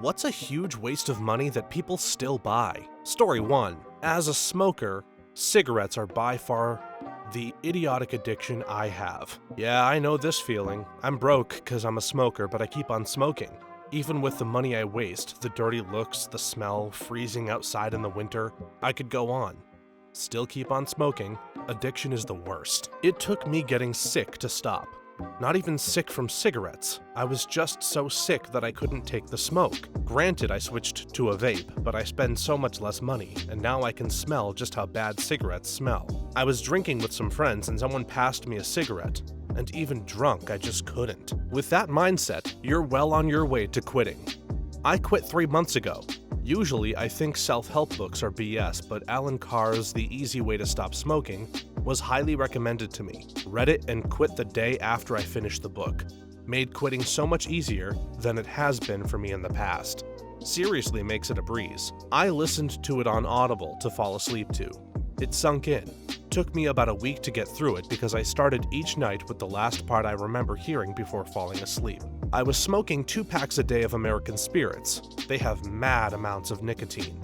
What's a huge waste of money that people still buy? Story 1. As a smoker, cigarettes are by far the idiotic addiction I have. Yeah, I know this feeling. I'm broke because I'm a smoker, but I keep on smoking. Even with the money I waste, the dirty looks, the smell, freezing outside in the winter, I could go on. Still keep on smoking. Addiction is the worst. It took me getting sick to stop. Not even sick from cigarettes. I was just so sick that I couldn't take the smoke. Granted, I switched to a vape, but I spend so much less money, and now I can smell just how bad cigarettes smell. I was drinking with some friends and someone passed me a cigarette, and even drunk, I just couldn't. With that mindset, you're well on your way to quitting. I quit 3 months ago. Usually, I think self-help books are BS, but Alan Carr's The Easy Way to Stop Smoking was highly recommended to me. Read it and quit the day after I finished the book. Made quitting so much easier than it has been for me in the past. Seriously makes it a breeze. I listened to it on Audible to fall asleep to. It sunk in. Took me about a week to get through it because I started each night with the last part I remember hearing before falling asleep. I was smoking 2 packs a day of American Spirits. They have mad amounts of nicotine.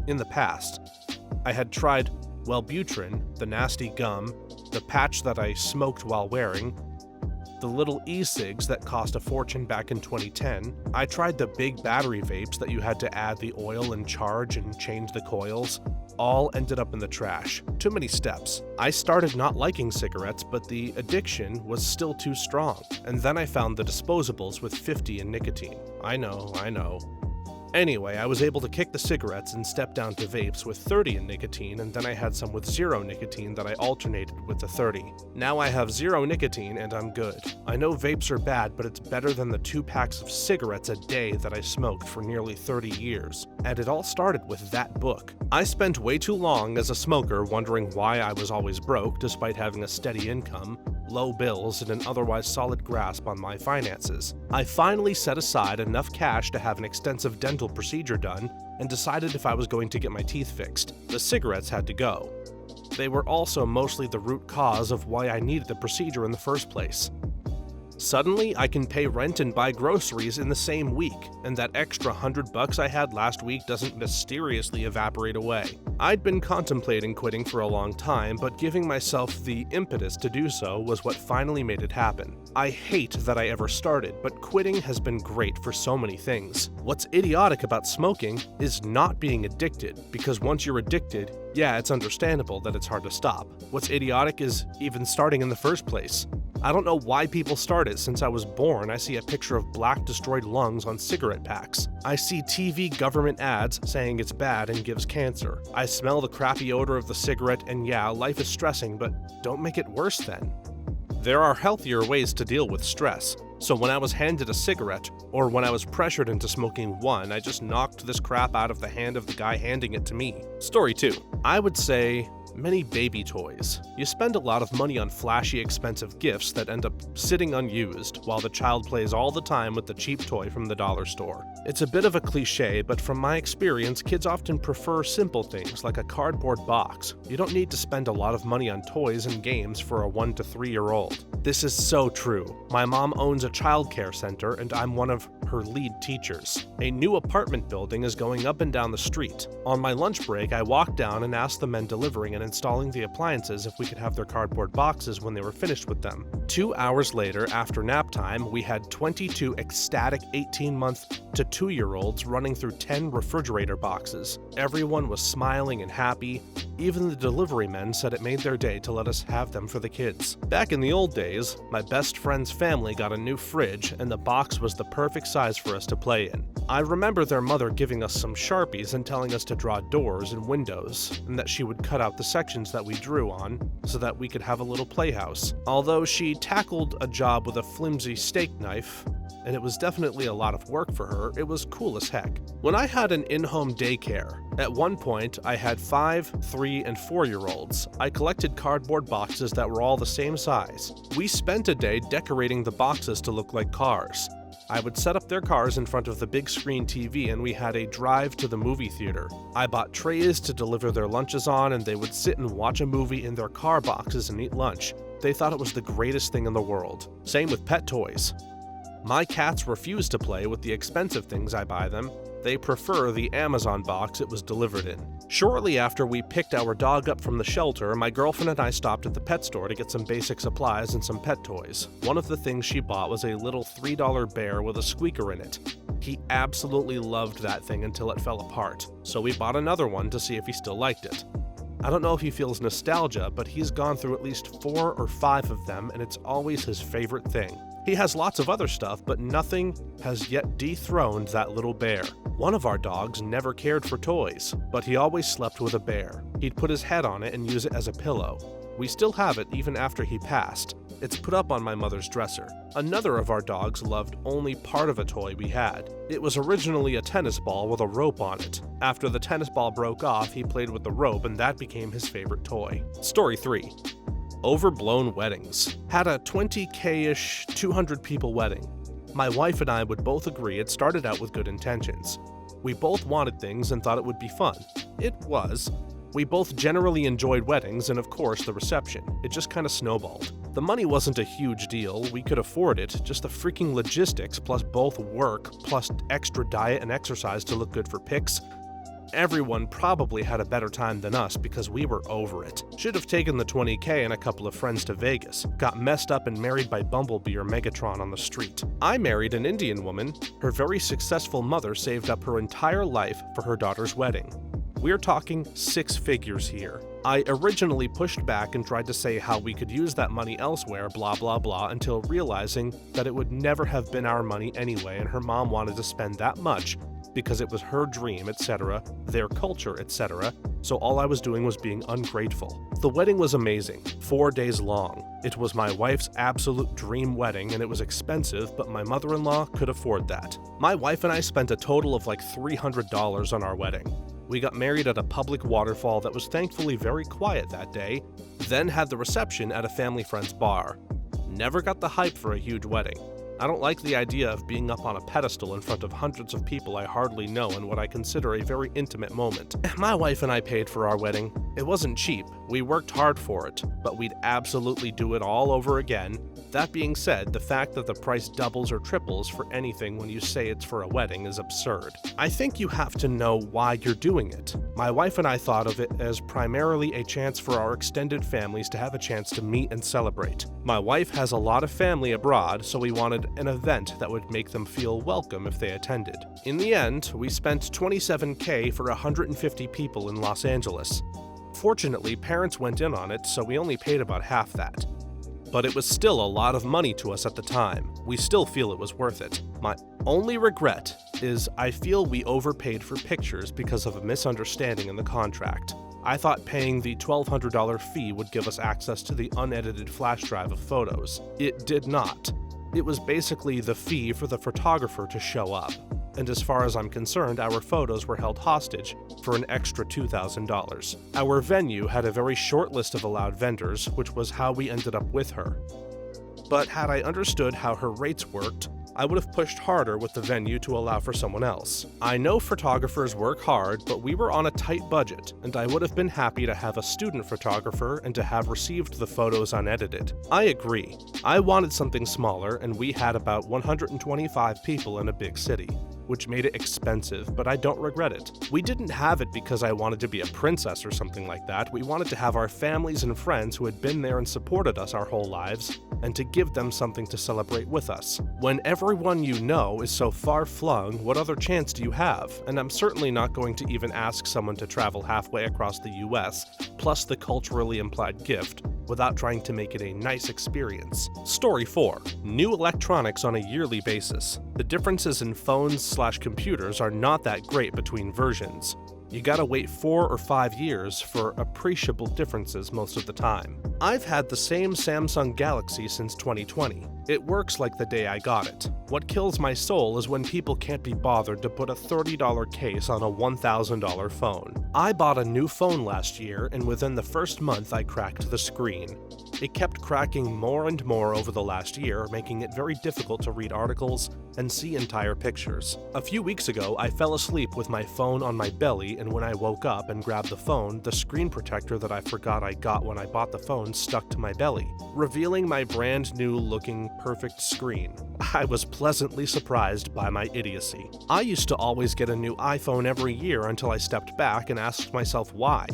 In the past, I had tried Wellbutrin, the nasty gum, the patch that I smoked while wearing, the little e-cigs that cost a fortune back in 2010. I tried the big battery vapes that you had to add the oil and charge and change the coils. All ended up in the trash. Too many steps. I started not liking cigarettes, but the addiction was still too strong. And then I found the disposables with 50 in nicotine. I know. Anyway, I was able to kick the cigarettes and step down to vapes with 30 in nicotine, and then I had some with 0 nicotine that I alternated with the 30. Now I have 0 nicotine and I'm good. I know vapes are bad, but it's better than the 2 packs of cigarettes a day that I smoked for nearly 30 years. And it all started with that book. I spent way too long as a smoker wondering why I was always broke despite having a steady income, low bills, and an otherwise solid grasp on my finances. I finally set aside enough cash to have an extensive dental procedure done and decided if I was going to get my teeth fixed. The cigarettes had to go. They were also mostly the root cause of why I needed the procedure in the first place. Suddenly, I can pay rent and buy groceries in the same week, and that extra $100 I had last week doesn't mysteriously evaporate away. I'd been contemplating quitting for a long time, but giving myself the impetus to do so was what finally made it happen. I hate that I ever started, but quitting has been great for so many things. What's idiotic about smoking is not being addicted, because once you're addicted, yeah, it's understandable that it's hard to stop. What's idiotic is even starting in the first place. I don't know why people start it. Since I was born, I see a picture of black destroyed lungs on cigarette packs. I see TV government ads saying it's bad and gives cancer. I smell the crappy odor of the cigarette, and yeah, life is stressing, but don't make it worse then. There are healthier ways to deal with stress. So when I was handed a cigarette, or when I was pressured into smoking one, I just knocked this crap out of the hand of the guy handing it to me. Story 2. I would say many baby toys. You spend a lot of money on flashy, expensive gifts that end up sitting unused, while the child plays all the time with the cheap toy from the dollar store. It's a bit of a cliche, but from my experience, kids often prefer simple things like a cardboard box. You don't need to spend a lot of money on toys and games for a 1 to 3-year-old. This is so true. My mom owns a childcare center, and I'm one of her lead teachers. A new apartment building is going up and down the street. On my lunch break, I walked down and asked the men delivering and installing the appliances if we could have their cardboard boxes when they were finished with them. 2 hours later, after nap time, we had 22 ecstatic 18-month to 2-year-olds running through 10 refrigerator boxes. Everyone was smiling and happy. Even the delivery men said it made their day to let us have them for the kids. Back in the old days, my best friend's family got a new fridge, and the box was the perfect size for us to play in. I remember their mother giving us some Sharpies and telling us to draw doors and windows, and that she would cut out the sections that we drew on so that we could have a little playhouse. Although she tackled a job with a flimsy steak knife, and it was definitely a lot of work for her, it was cool as heck. When I had an in-home daycare, at one point I had 5, 3, and 4-year-olds. I collected cardboard boxes that were all the same size. We spent a day decorating the boxes to look like cars. I would set up their cars in front of the big screen TV, and we had a drive to the movie theater. I bought trays to deliver their lunches on, and they would sit and watch a movie in their car boxes and eat lunch. They thought it was the greatest thing in the world. Same with pet toys. My cats refuse to play with the expensive things I buy them. They prefer the Amazon box it was delivered in. Shortly after we picked our dog up from the shelter, my girlfriend and I stopped at the pet store to get some basic supplies and some pet toys. One of the things she bought was a little $3 bear with a squeaker in it. He absolutely loved that thing until it fell apart, so we bought another one to see if he still liked it. I don't know if he feels nostalgia, but he's gone through at least 4 or 5 of them, and it's always his favorite thing. He has lots of other stuff, but nothing has yet dethroned that little bear. One of our dogs never cared for toys, but he always slept with a bear. He'd put his head on it and use it as a pillow. We still have it even after he passed. It's put up on my mother's dresser. Another of our dogs loved only part of a toy we had. It was originally a tennis ball with a rope on it. After the tennis ball broke off, he played with the rope, and that became his favorite toy. Story 3. Overblown weddings. Had a 20K-ish, 200 people wedding. My wife and I would both agree it started out with good intentions. We both wanted things and thought it would be fun. It was. We both generally enjoyed weddings and of course the reception. It just kinda snowballed. The money wasn't a huge deal, we could afford it, just the freaking logistics plus both work plus extra diet and exercise to look good for pics. Everyone probably had a better time than us because we were over it. Should have taken the 20K and a couple of friends to Vegas. Got messed up and married by Bumblebee or Megatron on the street. I married an Indian woman. Her very successful mother saved up her entire life for her daughter's wedding. We're talking 6 figures here. I originally pushed back and tried to say how we could use that money elsewhere, blah blah blah, until realizing that it would never have been our money anyway and her mom wanted to spend that much because it was her dream, etc., their culture, etc., so all I was doing was being ungrateful. The wedding was amazing, 4 days long. It was my wife's absolute dream wedding and it was expensive, but my mother-in-law could afford that. My wife and I spent a total of like $300 on our wedding. We got married at a public waterfall that was thankfully very quiet that day, then had the reception at a family friend's bar. Never got the hype for a huge wedding. I don't like the idea of being up on a pedestal in front of hundreds of people I hardly know in what I consider a very intimate moment. My wife and I paid for our wedding. It wasn't cheap, we worked hard for it, but we'd absolutely do it all over again. That being said, the fact that the price doubles or triples for anything when you say it's for a wedding is absurd. I think you have to know why you're doing it. My wife and I thought of it as primarily a chance for our extended families to have a chance to meet and celebrate. My wife has a lot of family abroad, so we wanted an event that would make them feel welcome if they attended. In the end, we spent $27K for 150 people in Los Angeles. Fortunately, parents went in on it, so we only paid about half that. But it was still a lot of money to us at the time. We still feel it was worth it. My only regret is I feel we overpaid for pictures because of a misunderstanding in the contract. I thought paying the $1,200 fee would give us access to the unedited flash drive of photos. It did not. It was basically the fee for the photographer to show up. And as far as I'm concerned, our photos were held hostage for an extra $2,000. Our venue had a very short list of allowed vendors, which was how we ended up with her. But had I understood how her rates worked, I would have pushed harder with the venue to allow for someone else. I know photographers work hard, but we were on a tight budget, and I would have been happy to have a student photographer and to have received the photos unedited. I agree. I wanted something smaller, and we had about 125 people in a big city, which made it expensive, but I don't regret it. We didn't have it because I wanted to be a princess or something like that. We wanted to have our families and friends who had been there and supported us our whole lives, and to give them something to celebrate with us. When everyone you know is so far-flung, what other chance do you have? And I'm certainly not going to even ask someone to travel halfway across the US, plus the culturally implied gift, without trying to make it a nice experience. Story 4. New electronics on a yearly basis. The differences in phones/computers are not that great between versions. You gotta wait 4 or 5 years for appreciable differences most of the time. I've had the same Samsung Galaxy since 2020. It works like the day I got it. What kills my soul is when people can't be bothered to put a $30 case on a $1,000 phone. I bought a new phone last year, and within the first month I cracked the screen. It kept cracking more and more over the last year, making it very difficult to read articles and see entire pictures. A few weeks ago, I fell asleep with my phone on my belly, and when I woke up and grabbed the phone, the screen protector that I forgot I got when I bought the phone phone stuck to my belly, revealing my brand new looking perfect screen. I was pleasantly surprised by my idiocy. I used to always get a new iPhone every year until I stepped back and asked myself why.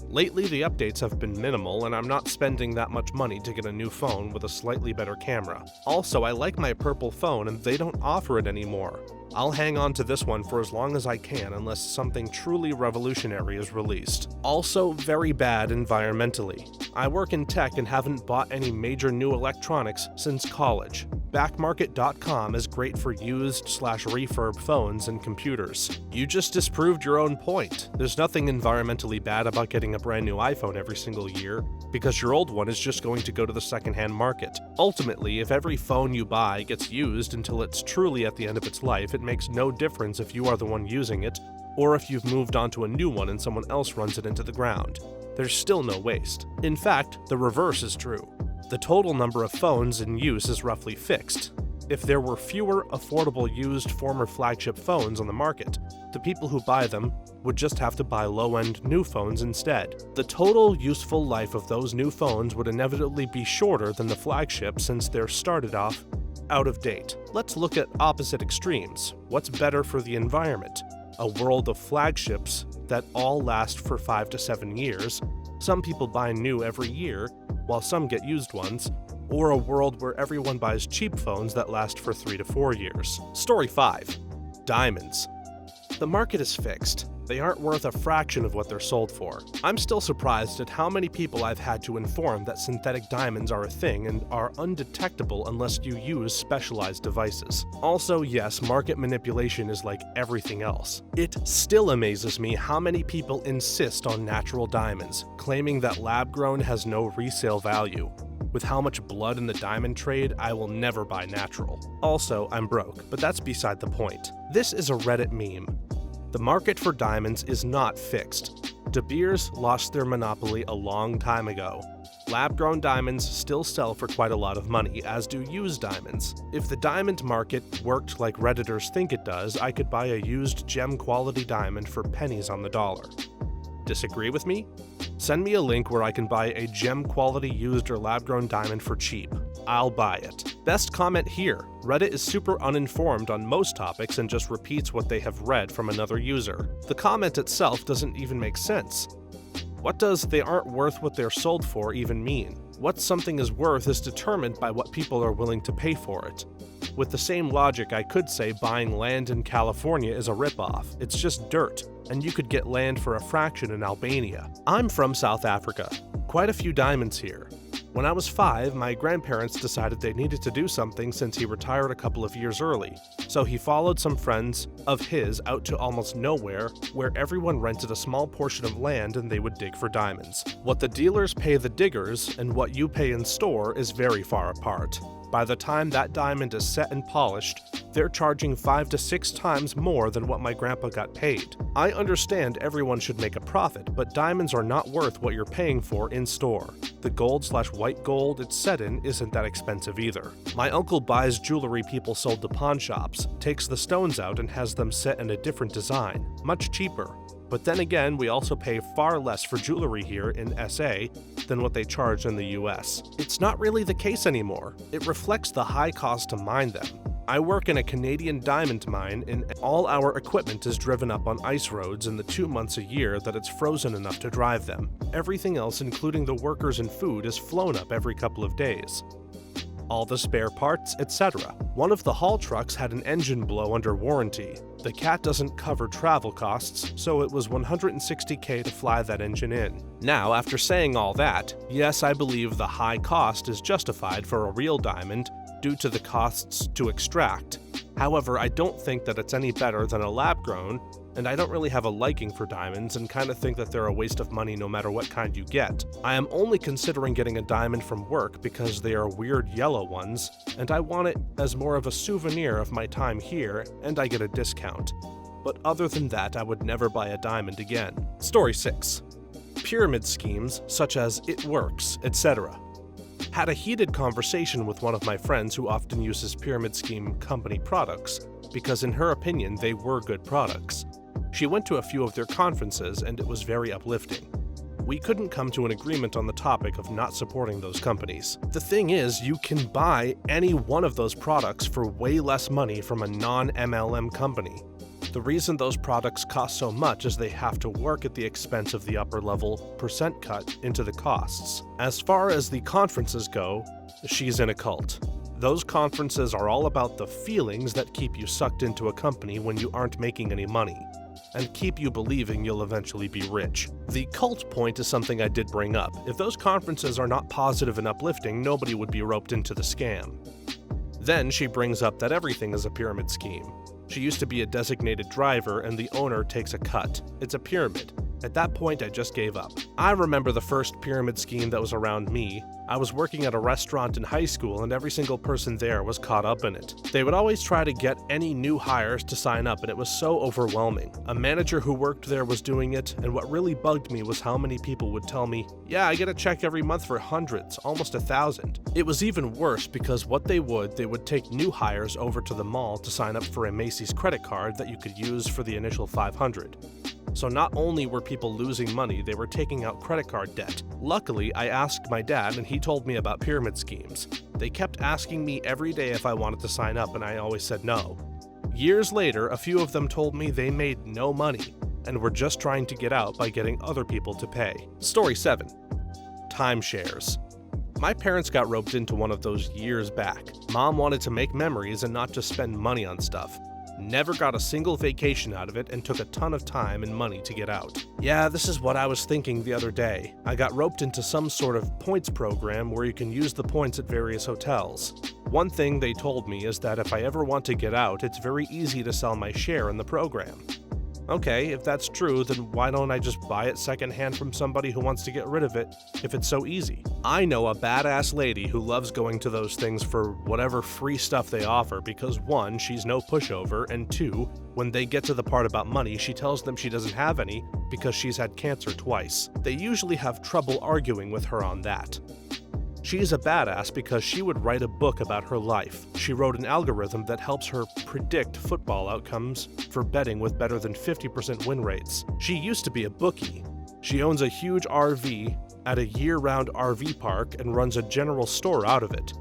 Lately, the updates have been minimal, and I'm not spending that much money to get a new phone with a slightly better camera. Also, I like my purple phone, and they don't offer it anymore. I'll hang on to this one for as long as I can unless something truly revolutionary is released. Also, very bad environmentally. I work in tech and haven't bought any major new electronics since college. Backmarket.com is great for used/refurb phones and computers. You just disproved your own point. There's nothing environmentally bad about getting a brand new iPhone every single year, because your old one is just going to go to the secondhand market. Ultimately, if every phone you buy gets used until it's truly at the end of its life, it makes no difference if you are the one using it, or if you've moved on to a new one and someone else runs it into the ground. There's still no waste. In fact, the reverse is true. The total number of phones in use is roughly fixed. If there were fewer affordable used former flagship phones on the market, the people who buy them would just have to buy low-end new phones instead. The total useful life of those new phones would inevitably be shorter than the flagship since they're started off out of date. Let's look at opposite extremes. What's better for the environment? A world of flagships that all last for 5 to 7 years, some people buy new every year, while some get used ones, or a world where everyone buys cheap phones that last for 3 to 4 years. Story 5. Diamonds. The market is fixed. They aren't worth a fraction of what they're sold for. I'm still surprised at how many people I've had to inform that synthetic diamonds are a thing and are undetectable unless you use specialized devices. Also, yes, market manipulation is like everything else. It still amazes me how many people insist on natural diamonds, claiming that lab-grown has no resale value. With how much blood in the diamond trade, I will never buy natural. Also, I'm broke, but that's beside the point. This is a Reddit meme. The market for diamonds is not fixed. De Beers lost their monopoly a long time ago. Lab-grown diamonds still sell for quite a lot of money, as do used diamonds. If the diamond market worked like Redditors think it does, I could buy a used gem-quality diamond for pennies on the dollar. Disagree with me? Send me a link where I can buy a gem-quality used or lab-grown diamond for cheap. I'll buy it. Best comment here. Reddit is super uninformed on most topics and just repeats what they have read from another user. The comment itself doesn't even make sense. What does "they aren't worth what they're sold for" even mean? What something is worth is determined by what people are willing to pay for it. With the same logic, I could say buying land in California is a ripoff. It's just dirt, and you could get land for a fraction in Albania. I'm from South Africa. Quite a few diamonds here. When I was 5, my grandparents decided they needed to do something since he retired a couple of years early. So he followed some friends of his out to almost nowhere, where everyone rented a small portion of land and they would dig for diamonds. What the dealers pay the diggers and what you pay in store is very far apart. By the time that diamond is set and polished, they're charging 5 to 6 times more than what my grandpa got paid. I understand everyone should make a profit, but diamonds are not worth what you're paying for in store. The gold/white gold it's set in isn't that expensive either. My uncle buys jewelry people sold to pawn shops, takes the stones out and has them set in a different design, much cheaper. But then again, we also pay far less for jewelry here in SA than what they charge in the US. It's not really the case anymore. It reflects the high cost to mine them. I work in a Canadian diamond mine and all our equipment is driven up on ice roads in the 2 months a year that it's frozen enough to drive them. Everything else, including the workers and food, is flown up every couple of days. All the spare parts, etc. One of the haul trucks had an engine blow under warranty. The CAT doesn't cover travel costs, so it was $160K to fly that engine in. Now, after saying all that, yes, I believe the high cost is justified for a real diamond due to the costs to extract. However, I don't think that it's any better than a lab-grown, and I don't really have a liking for diamonds and kind of think that they're a waste of money no matter what kind you get. I am only considering getting a diamond from work because they are weird yellow ones, and I want it as more of a souvenir of my time here, and I get a discount. But other than that, I would never buy a diamond again. Story 6. Pyramid schemes such as "it works," etc. Had a heated conversation with one of my friends who often uses pyramid scheme company products, because in her opinion they were good products. She went to a few of their conferences and it was very uplifting. We couldn't come to an agreement on the topic of not supporting those companies. The thing is, you can buy any one of those products for way less money from a non-MLM company. The reason those products cost so much is they have to work at the expense of the upper level percent cut into the costs. As far as the conferences go, she's in a cult. Those conferences are all about the feelings that keep you sucked into a company when you aren't making any money, and keep you believing you'll eventually be rich. The cult point is something I did bring up. If those conferences are not positive and uplifting, nobody would be roped into the scam. Then she brings up that everything is a pyramid scheme. She used to be a designated driver and the owner takes a cut. It's a pyramid. At that point, I just gave up. I remember the first pyramid scheme that was around me. I was working at a restaurant in high school and every single person there was caught up in it. They would always try to get any new hires to sign up and it was so overwhelming. A manager who worked there was doing it, and what really bugged me was how many people would tell me, "Yeah, I get a check every month for hundreds, almost 1,000. It was even worse because what they would take new hires over to the mall to sign up for a Macy's credit card that you could use for the initial $500. So not only were people losing money, they were taking out credit card debt. Luckily, I asked my dad and he told me about pyramid schemes. They kept asking me every day if I wanted to sign up and I always said no. Years later, a few of them told me they made no money and were just trying to get out by getting other people to pay. Story 7. Timeshares. My parents got roped into one of those years back. Mom wanted to make memories and not just spend money on stuff. Never got a single vacation out of it and took a ton of time and money to get out. Yeah, this is what I was thinking the other day. I got roped into some sort of points program where you can use the points at various hotels. One thing they told me is that if I ever want to get out, it's very easy to sell my share in the program. Okay, if that's true, then why don't I just buy it secondhand from somebody who wants to get rid of it if it's so easy? I know a badass lady who loves going to those things for whatever free stuff they offer because 1, she's no pushover, and 2, when they get to the part about money, she tells them she doesn't have any because she's had cancer twice. They usually have trouble arguing with her on that. She's a badass because she would write a book about her life. She wrote an algorithm that helps her predict football outcomes for betting with better than 50% win rates. She used to be a bookie. She owns a huge RV at a year-round RV park and runs a general store out of it.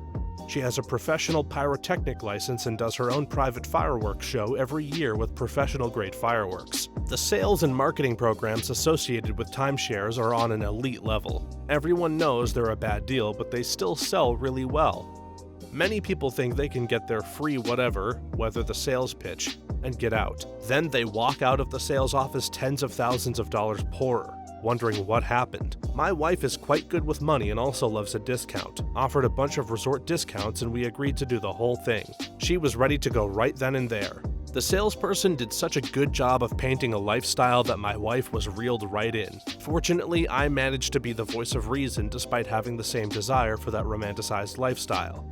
She has a professional pyrotechnic license and does her own private fireworks show every year with professional-grade fireworks. The sales and marketing programs associated with timeshares are on an elite level. Everyone knows they're a bad deal, but they still sell really well. Many people think they can get their free whatever, weather the sales pitch, and get out. Then they walk out of the sales office tens of thousands of dollars poorer, wondering what happened. My wife is quite good with money and also loves a discount. Offered a bunch of resort discounts and we agreed to do the whole thing. She was ready to go right then and there. The salesperson did such a good job of painting a lifestyle that my wife was reeled right in. Fortunately, I managed to be the voice of reason despite having the same desire for that romanticized lifestyle.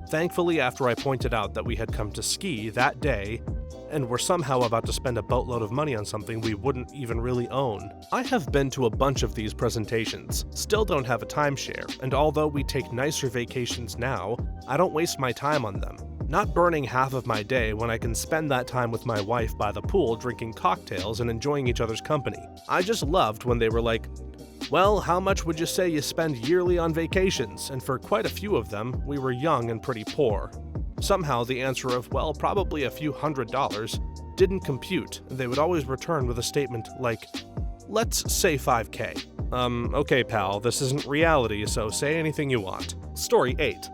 Thankfully, after I pointed out that we had come to ski that day and were somehow about to spend a boatload of money on something we wouldn't even really own. I have been to a bunch of these presentations, still don't have a timeshare, and although we take nicer vacations now, I don't waste my time on them. Not burning half of my day when I can spend that time with my wife by the pool drinking cocktails and enjoying each other's company. I just loved when they were like, "Well, how much would you say you spend yearly on vacations?" And for quite a few of them, we were young and pretty poor. Somehow the answer of, well, probably a few $100s didn't compute, and they would always return with a statement like, "Let's say 5K. Okay pal, this isn't reality, so say anything you want." Story 8.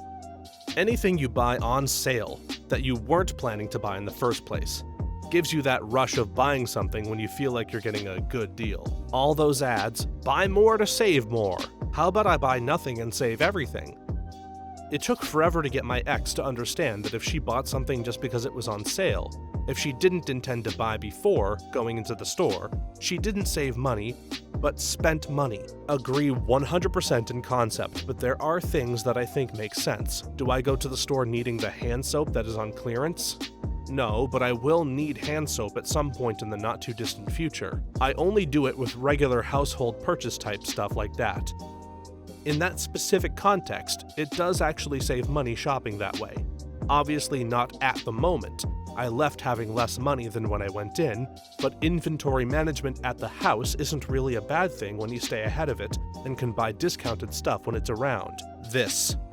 Anything you buy on sale that you weren't planning to buy in the first place. Gives you that rush of buying something when you feel like you're getting a good deal. All those ads, buy more to save more. How about I buy nothing and save everything? It took forever to get my ex to understand that if she bought something just because it was on sale, if she didn't intend to buy before going into the store, she didn't save money, but spent money. Agree 100% in concept, but there are things that I think make sense. Do I go to the store needing the hand soap that is on clearance? No, but I will need hand soap at some point in the not too distant future. I only do it with regular household purchase type stuff like that. In that specific context, it does actually save money shopping that way. Obviously not at the moment. I left having less money than when I went in, but inventory management at the house isn't really a bad thing when you stay ahead of it and can buy discounted stuff when it's around.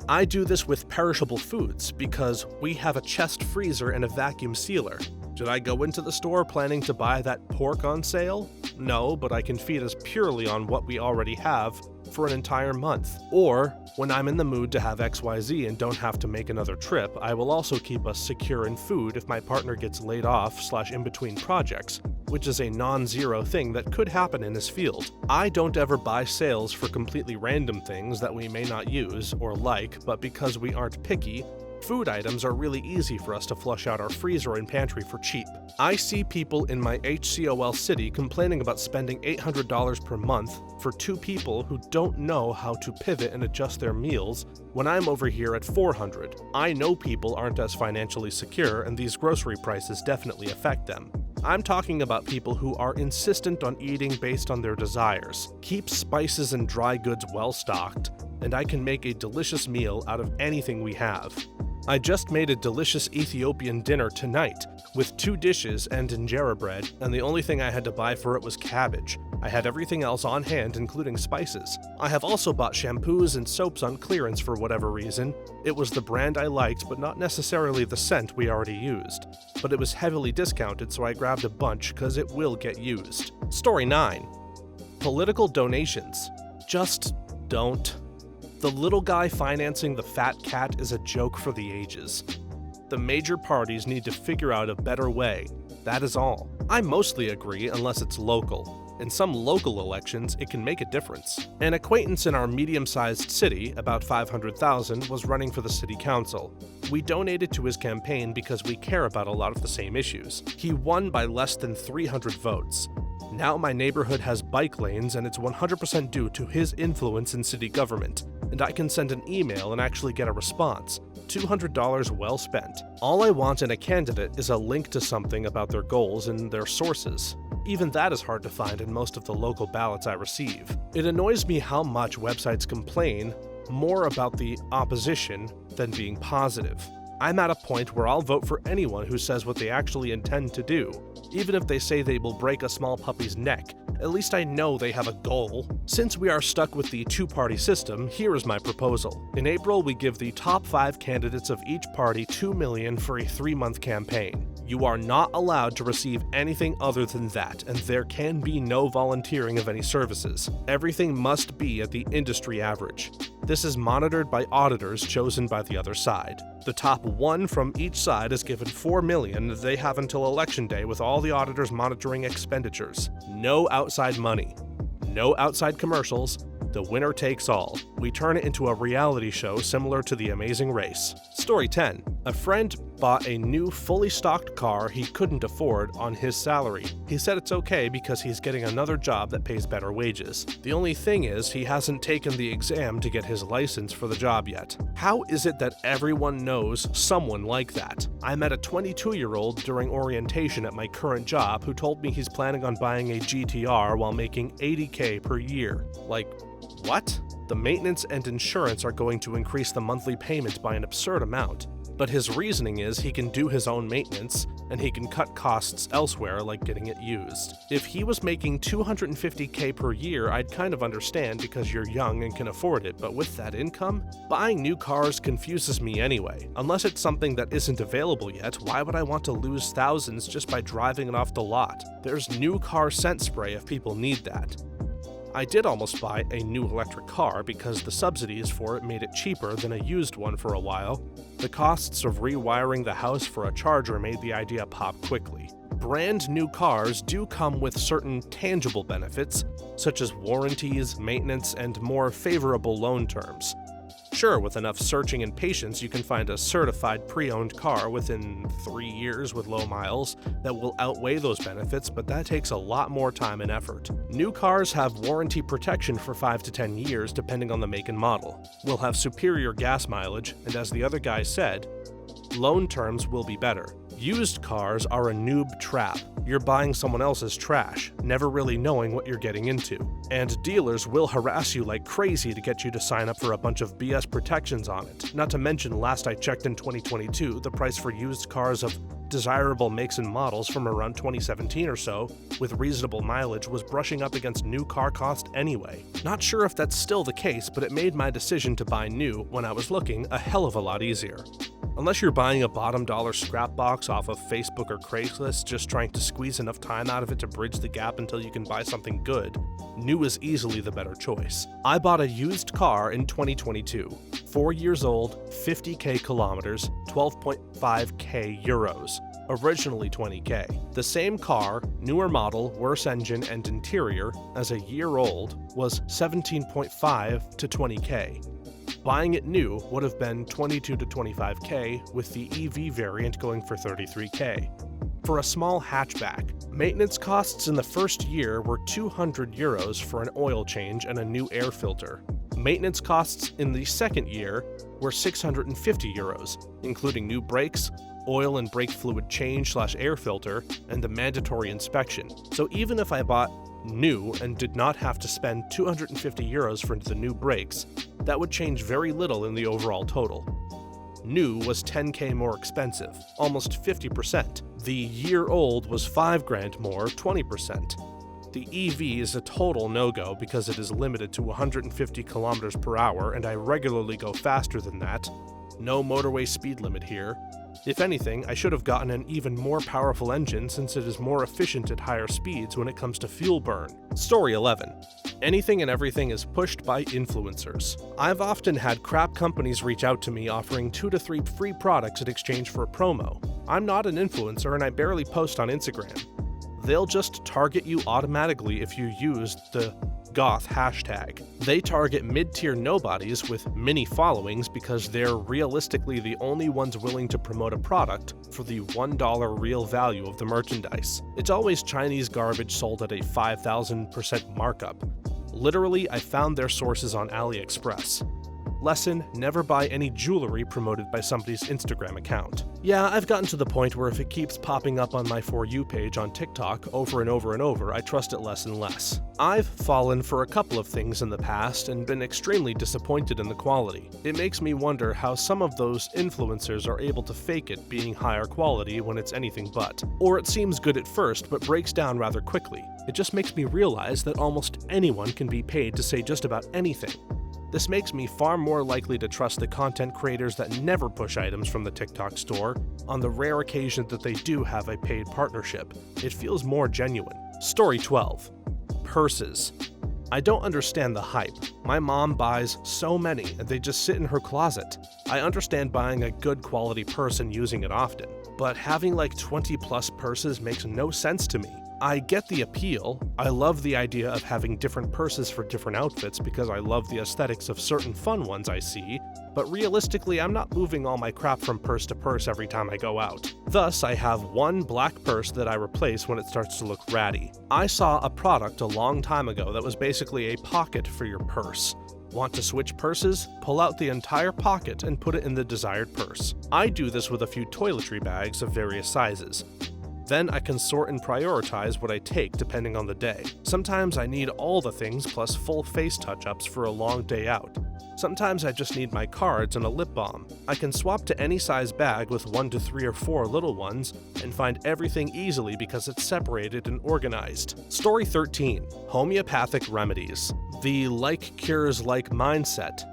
I do this with perishable foods because we have a chest freezer and a vacuum sealer. Did I go into the store planning to buy that pork on sale? No, but I can feed us purely on what we already have for an entire month. Or, when I'm in the mood to have XYZ and don't have to make another trip, I will also keep us secure in food if my partner gets laid off / in between projects, which is a non-zero thing that could happen in this field. I don't ever buy sales for completely random things that we may not use or like, but because we aren't picky, food items are really easy for us to flush out our freezer and pantry for cheap. I see people in my HCOL city complaining about spending $800 per month for 2 people who don't know how to pivot and adjust their meals when I'm over here at $400. I know people aren't as financially secure, and these grocery prices definitely affect them. I'm talking about people who are insistent on eating based on their desires. Keep spices and dry goods well stocked, and I can make a delicious meal out of anything we have. I just made a delicious Ethiopian dinner tonight with 2 dishes and injera bread, and the only thing I had to buy for it was cabbage. I had everything else on hand, including spices. I have also bought shampoos and soaps on clearance for whatever reason. It was the brand I liked, but not necessarily the scent we already used. But it was heavily discounted, so I grabbed a bunch because it will get used. Story 9. Political donations. Just don't. The little guy financing the fat cat is a joke for the ages. The major parties need to figure out a better way. That is all. I mostly agree unless it's local. In some local elections, it can make a difference. An acquaintance in our medium-sized city, about 500,000, was running for the city council. We donated to his campaign because we care about a lot of the same issues. He won by less than 300 votes. Now my neighborhood has bike lanes, and it's 100% due to his influence in city government. And I can send an email and actually get a response. $200 well spent. All I want in a candidate is a link to something about their goals and their sources. Even that is hard to find in most of the local ballots I receive. It annoys me how much websites complain more about the opposition than being positive. I'm at a point where I'll vote for anyone who says what they actually intend to do, even if they say they will break a small puppy's neck. At least I know they have a goal. Since we are stuck with the 2-party system, here is my proposal. In April, we give the top 5 candidates of each party $2 million for a 3-month campaign. You are not allowed to receive anything other than that, and there can be no volunteering of any services. Everything must be at the industry average. This is monitored by auditors chosen by the other side. The top 1 from each side is given $4 million. They have until election day with all the auditors monitoring expenditures. No outside money. No outside commercials. The winner takes all. We turn it into a reality show similar to The Amazing Race. Story 10. A friend bought a new fully stocked car he couldn't afford on his salary. He said it's okay because he's getting another job that pays better wages. The only thing is, he hasn't taken the exam to get his license for the job yet. How is it that everyone knows someone like that? I met a 22-year-old during orientation at my current job who told me he's planning on buying a GTR while making $80K per year. Like, what? The maintenance and insurance are going to increase the monthly payment by an absurd amount. But his reasoning is he can do his own maintenance, and he can cut costs elsewhere like getting it used. If he was making $250K per year, I'd kind of understand because you're young and can afford it, but with that income, buying new cars confuses me anyway. Unless it's something that isn't available yet, why would I want to lose thousands just by driving it off the lot? There's new car scent spray if people need that. I did almost buy a new electric car because the subsidies for it made it cheaper than a used one for a while. The costs of rewiring the house for a charger made the idea pop quickly. Brand new cars do come with certain tangible benefits, such as warranties, maintenance, and more favorable loan terms. Sure, with enough searching and patience, you can find a certified pre-owned car within 3 years with low miles that will outweigh those benefits, but that takes a lot more time and effort. New cars have warranty protection for 5 to 10 years depending on the make and model. Will have superior gas mileage, and as the other guy said, loan terms will be better. Used cars are a noob trap. You're buying someone else's trash, never really knowing what you're getting into. And dealers will harass you like crazy to get you to sign up for a bunch of BS protections on it. Not to mention, last I checked in 2022, the price for used cars of desirable makes and models from around 2017 or so, with reasonable mileage, was brushing up against new car cost anyway. Not sure if that's still the case, but it made my decision to buy new when I was looking a hell of a lot easier. Unless you're buying a bottom dollar scrap box off of Facebook or Craigslist just trying to squeeze enough time out of it to bridge the gap until you can buy something good, new is easily the better choice. I bought a used car in 2022, 4 years old, 50k kilometers, 12.5k euros, originally 20k. The same car, newer model, worse engine and interior, as a year old, was 17.5 to 20k. Buying it new would have been 22 to 25k, with the EV variant going for 33k. For a small hatchback, maintenance costs in the first year were 200 euros for an oil change and a new air filter. Maintenance costs in the second year were 650 euros, including new brakes, oil and brake fluid change/air filter, and the mandatory inspection. So even if I bought new and did not have to spend 250 euros for the new brakes, that would change very little in the overall total. New was 10k more expensive, almost 50%. The year old was 5 grand more, 20%. The EV is a total no-go because it is limited to 150 kilometers per hour and I regularly go faster than that. No motorway speed limit here. If anything, I should have gotten an even more powerful engine since it is more efficient at higher speeds when it comes to fuel burn. Story 11. Anything and everything is pushed by influencers. I've often had crap companies reach out to me offering 2 to 3 free products in exchange for a promo. I'm not an influencer and I barely post on Instagram. They'll just target you automatically if you use the goth hashtag. They target mid-tier nobodies with mini followings because they're realistically the only ones willing to promote a product for the $1 real value of the merchandise. It's always Chinese garbage sold at a 5,000% markup. Literally, I found their sources on AliExpress. Lesson: never buy any jewelry promoted by somebody's Instagram account. Yeah, I've gotten to the point where if it keeps popping up on my For You page on TikTok over and over and over, I trust it less and less. I've fallen for a couple of things in the past and been extremely disappointed in the quality. It makes me wonder how some of those influencers are able to fake it being higher quality when it's anything but. Or it seems good at first but breaks down rather quickly. It just makes me realize that almost anyone can be paid to say just about anything. This makes me far more likely to trust the content creators that never push items from the TikTok store on the rare occasion that they do have a paid partnership. It feels more genuine. Story 12. Purses. I don't understand the hype. My mom buys so many and they just sit in her closet. I understand buying a good quality purse and using it often, but having like 20 plus purses makes no sense to me. I get the appeal. I love the idea of having different purses for different outfits because I love the aesthetics of certain fun ones I see, but realistically I'm not moving all my crap from purse to purse every time I go out. Thus, I have one black purse that I replace when it starts to look ratty. I saw a product a long time ago that was basically a pocket for your purse. Want to switch purses? Pull out the entire pocket and put it in the desired purse. I do this with a few toiletry bags of various sizes. Then I can sort and prioritize what I take depending on the day. Sometimes I need all the things plus full face touch-ups for a long day out. Sometimes I just need my cards and a lip balm. I can swap to any size bag with 1 to 3 or 4 little ones and find everything easily because it's separated and organized. Story 13. Homeopathic remedies. The like cures like mindset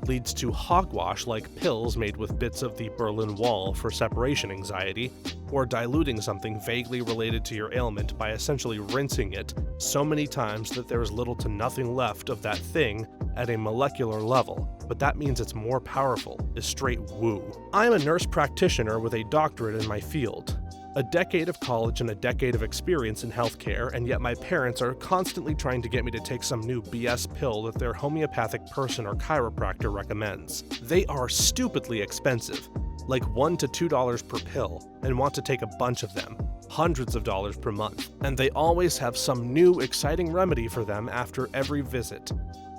leads to hogwash like pills made with bits of the Berlin Wall for separation anxiety, or diluting something vaguely related to your ailment by essentially rinsing it so many times that there is little to nothing left of that thing at a molecular level, but that means it's more powerful, is straight woo. I am a nurse practitioner with a doctorate in my field. A decade of college and a decade of experience in healthcare, and yet my parents are constantly trying to get me to take some new BS pill that their homeopathic person or chiropractor recommends. They are stupidly expensive, like $1 to $2 per pill, and want to take a bunch of them, hundreds of dollars per month, and they always have some new exciting remedy for them after every visit.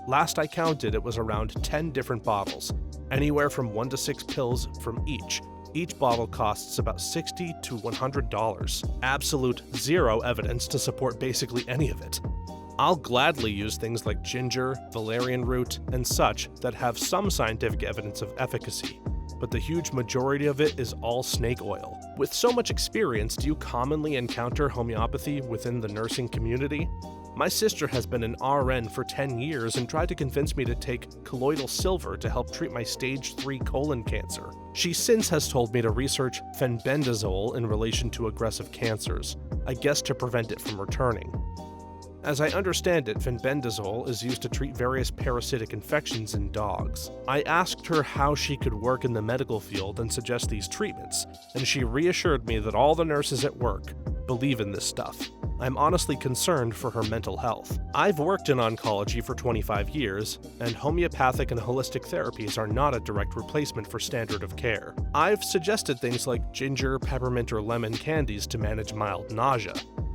Last I counted, it was around 10 different bottles, anywhere from 1 to 6 pills from each. Each bottle costs about $60 to $100. Absolute zero evidence to support basically any of it. I'll gladly use things like ginger, valerian root, and such that have some scientific evidence of efficacy, but the huge majority of it is all snake oil, With so much experience, do you commonly encounter homeopathy within the nursing community? My sister has been an RN for 10 years and tried to convince me to take colloidal silver to help treat my stage 3 colon cancer. She since has told me to research fenbendazole in relation to aggressive cancers, I guess to prevent it from returning. As I understand it, fenbendazole is used to treat various parasitic infections in dogs. I asked her how she could work in the medical field and suggest these treatments, and she reassured me that all the nurses at work believe in this stuff. I'm honestly concerned for her mental health. I've worked in oncology for 25 years, and homeopathic and holistic therapies are not a direct replacement for standard of care. I've suggested things like ginger, peppermint, or lemon candies to manage mild nausea.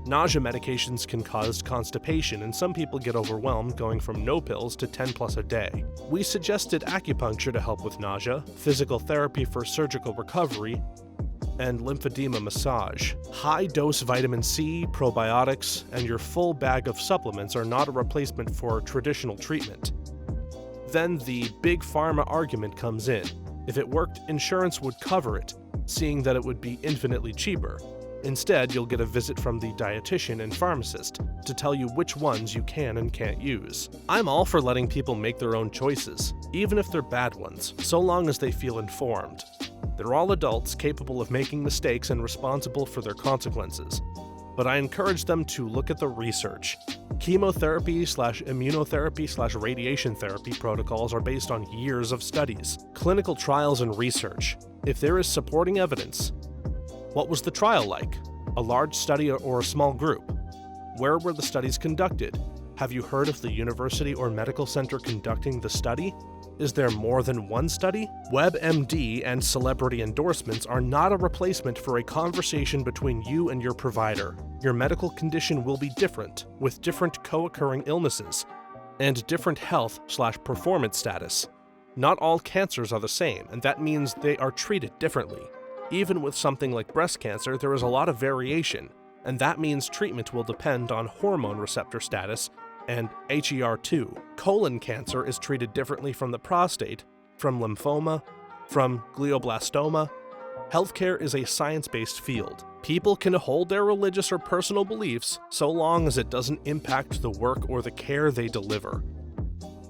Nausea medications can cause constipation, and some people get overwhelmed going from no pills to 10 plus a day. We suggested acupuncture to help with nausea, physical therapy for surgical recovery, and lymphedema massage. High-dose vitamin C, probiotics, and your full bag of supplements are not a replacement for traditional treatment. Then the big pharma argument comes in. If it worked, insurance would cover it, seeing that it would be infinitely cheaper. Instead, you'll get a visit from the dietitian and pharmacist to tell you which ones you can and can't use. I'm all for letting people make their own choices, even if they're bad ones, so long as they feel informed. They're all adults capable of making mistakes and responsible for their consequences. But I encourage them to look at the research. Chemotherapy/immunotherapy/radiation therapy protocols are based on years of studies, clinical trials, and research. If there is supporting evidence, what was the trial like? A large study or a small group? Where were the studies conducted? Have you heard of the university or medical center conducting the study? Is there more than one study? WebMD and celebrity endorsements are not a replacement for a conversation between you and your provider. Your medical condition will be different, with different co-occurring illnesses, and different health/performance status. Not all cancers are the same, and that means they are treated differently. Even with something like breast cancer, there is a lot of variation, and that means treatment will depend on hormone receptor status and HER2. Colon cancer is treated differently from the prostate, from lymphoma, from glioblastoma. Healthcare is a science-based field. People can hold their religious or personal beliefs so long as it doesn't impact the work or the care they deliver.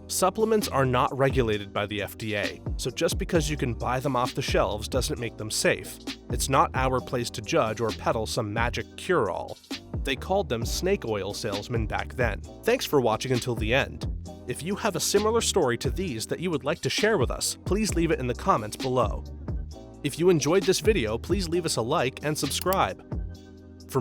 Supplements are not regulated by the FDA, so just because you can buy them off the shelves doesn't make them safe. It's not our place to judge or peddle some magic cure-all. They called them snake oil salesmen back then. Thanks for watching until the end. If you have a similar story to these that you would like to share with us, please leave it in the comments below. If you enjoyed this video, please leave us a like and subscribe.